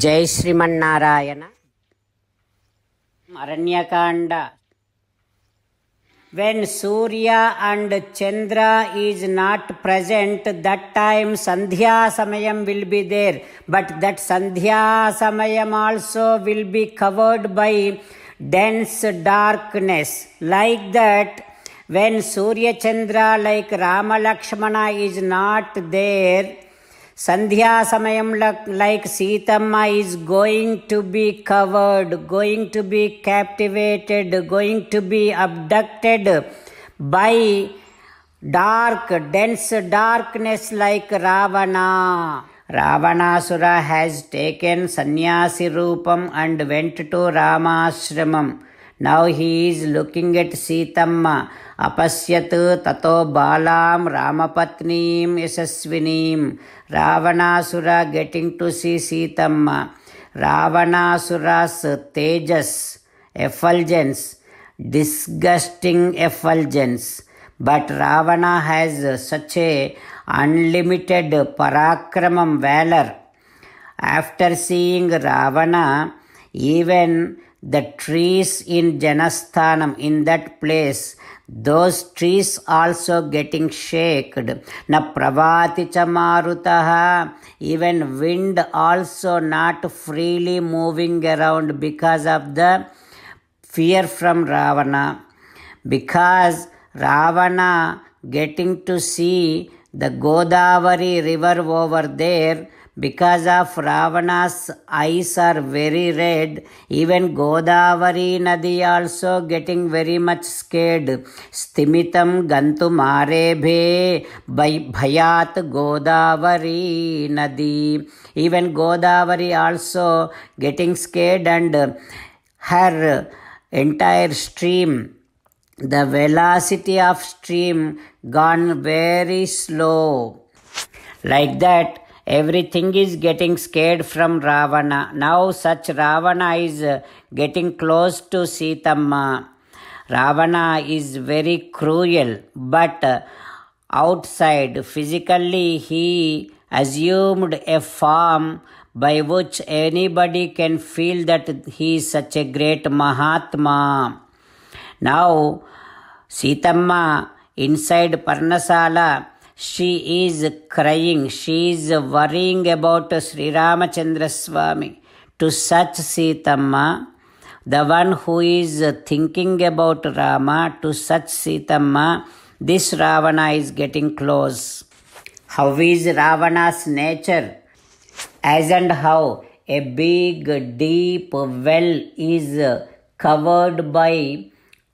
Jai Srimannarayana. Aranyakanda. When Surya and Chandra is not present, that time Sandhya Samayam will be there. But that Sandhya Samayam also will be covered by dense darkness. Like that, when Surya Chandra like Rama Lakshmana is not there, Sandhya Samayam like Sitamma is going to be covered, going to be captivated, going to be abducted by dense darkness like Ravana. Ravanasura has taken sannyasi roopam and went to Ramashramam. Now he is looking at Sitamma. Apasyat tato balam ramapatnim yasasvinim. Ravanasura getting to see Sitamma. Ravanasura's tejas, effulgence, disgusting effulgence. But Ravana has such a unlimited parakramam, valor. After seeing Ravana, even the trees in Janasthanam, in that place, those trees also getting shaken. Na pravati cha marutaha, even wind also not freely moving around because of the fear from Ravana. Because Ravana getting to see the Godavari river over there, because of Ravana's eyes are very red, even Godavari Nadi also getting very much scared. Stimitam gantum arebhe bhayat Godavari Nadi. Even Godavari also getting scared, and her entire stream, the velocity of stream gone very slow. Like that, everything is getting scared from Ravana. Now such Ravana is getting close to Sitamma. Ravana is very cruel, but outside, physically, he assumed a form by which anybody can feel that he is such a great Mahatma. Now, Sitamma inside Parnasala, she is crying, she is worrying about Sri Ramachandra Swami. To such Sitamma, the one who is thinking about Rama, to such Sitamma, this Ravana is getting close. How is Ravana's nature? As and how a big, deep well is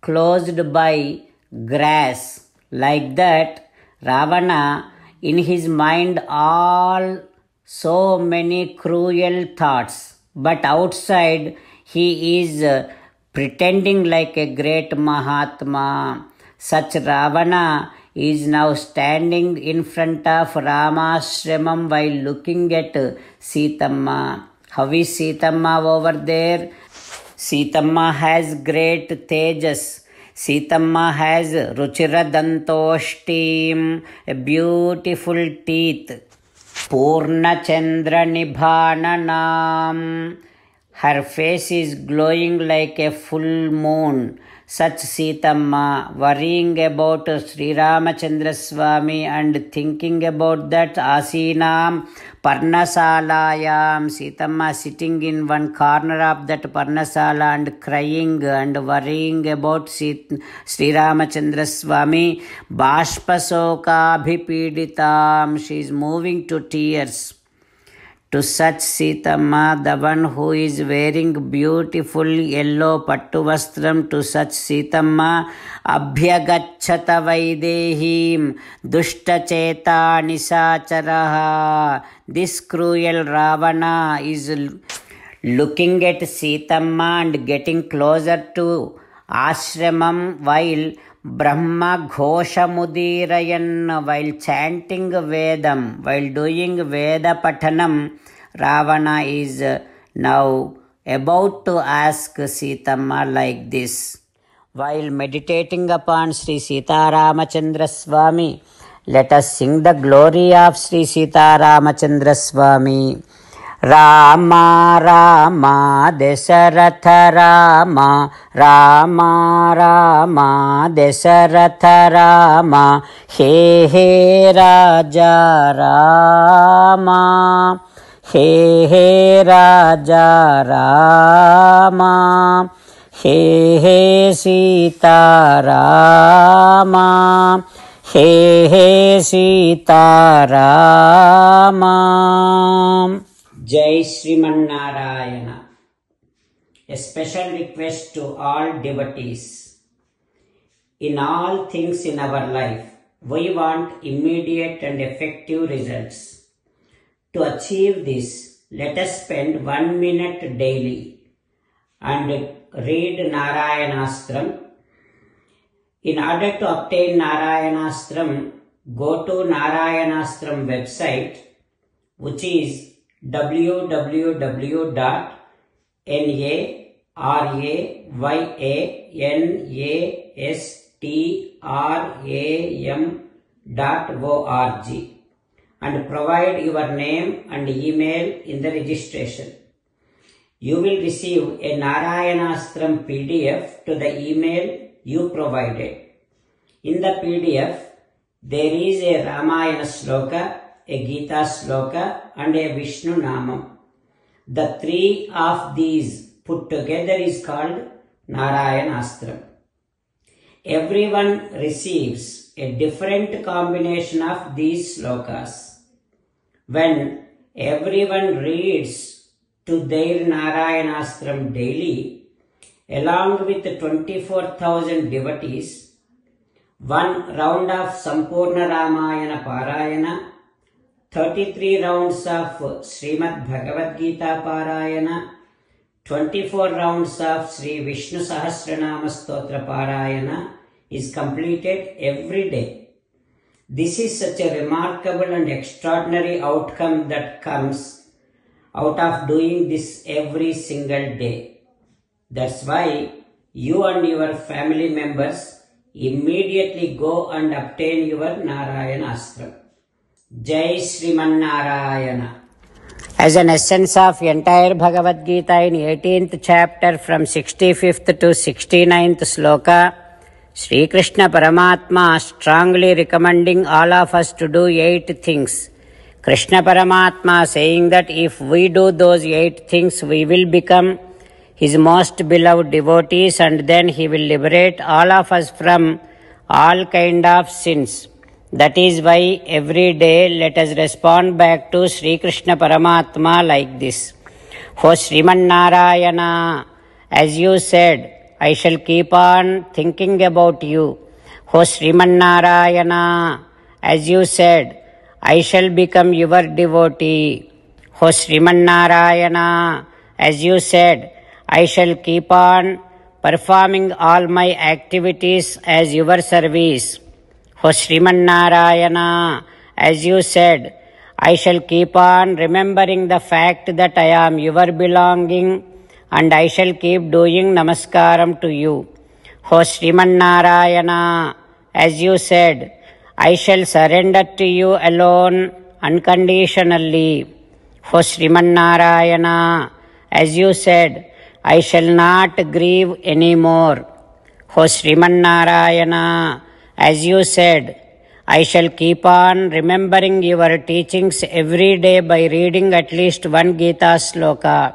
closed by grass. Like that, Ravana, in his mind, all so many cruel thoughts, but outside he is pretending like a great Mahatma. Such Ravana is now standing in front of Ramashramam while looking at Sitamma. How is Sitamma over there? Sitamma has great tejas. Sitamma has Ruchiradantoshtim, a beautiful teeth. Purna Chandra Nibhananam. Her face is glowing like a full moon. Such Sitamma, worrying about Sri Ramachandra Swami and thinking about that Asinam Parnasalayam. Sitamma sitting in one corner of that Parnasala and crying and worrying about Sri Ramachandra Swami. Bashpasokabhipiditam. She is moving to tears. To such Sitamma, the one who is wearing beautiful yellow pattu vastram, to such Sitamma, Abhyagachata Vaidehim Dushta-cheta Nisacharaha. This cruel Ravana is looking at Sitamma and getting closer to Ashramam while Brahma Ghoshamudirayan, while chanting Vedam, while doing Veda Pathanam. Ravana is now about to ask Sitamma like this. While meditating upon Sri Sita Ramachandra Swami, let us sing the glory of Sri Sita Ramachandra Swami. Rama Rama Dasaratha Rama, Rama Rama Dasaratha Rama, He He Raja Rama, He He Raja Rama, He He Sita Rama, He He Sita Rama. Jai Sriman-Narayana. A special request to all devotees. In all things in our life, we want immediate and effective results. To achieve this, let us spend 1 minute daily and read Narayanastram. In order to obtain Narayanastram, go to Narayanastram website, which is www.narayanastram.org and provide your name and email in the registration. You will receive a Narayanastram PDF to the email you provided. In the PDF, there is a Ramayana Sloka, a Gita Sloka and a Vishnu Namam. The three of these put together is called Narayanastram. Everyone receives a different combination of these slokas. When everyone reads to their Narayanastram daily, along with 24,000 devotees, one round of Sampurna Ramayana Parayana, 33 rounds of Srimad Bhagavad Gita Parayana, 24 rounds of Sri Vishnu Sahasranama Stotra Parayana is completed every day. This is such a remarkable and extraordinary outcome that comes out of doing this every single day. That's why you and your family members immediately go and obtain your Narayanastram. Jai Sriman-Narayana. As an essence of entire Bhagavad Gita in 18th chapter from 65th to 69th sloka, Sri Krishna Paramatma strongly recommending all of us to do 8 things. Krishna Paramatma saying that if we do those 8 things, we will become His most beloved devotees and then He will liberate all of us from all kind of sins. That is why every day let us respond back to Sri Krishna Paramatma like this. O Sriman Narayana, as you said, I shall keep on thinking about you. O Sriman Narayana, as you said, I shall become your devotee. O Sriman Narayana, as you said, I shall keep on performing all my activities as your service. O Sriman Narayana, as you said, I shall keep on remembering the fact that I am your belonging and I shall keep doing namaskaram to you. O Sriman Narayana, as you said, I shall surrender to you alone unconditionally. O Sriman Narayana, as you said, I shall not grieve anymore. O Sriman Narayana, as you said, I shall keep on remembering your teachings every day by reading at least 1 Gita sloka.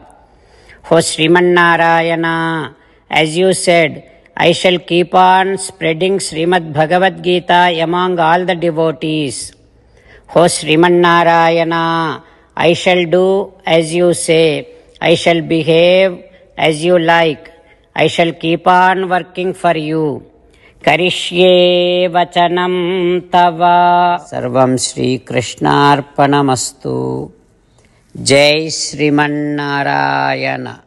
O Sriman Narayana, as you said, I shall keep on spreading Srimad Bhagavad Gita among all the devotees. O Sriman Narayana, I shall do as you say. I shall behave as you like. I shall keep on working for you. Karishye vachanam tava. Sarvam Shri Krishnarpanamastu. Jai Sriman Narayana.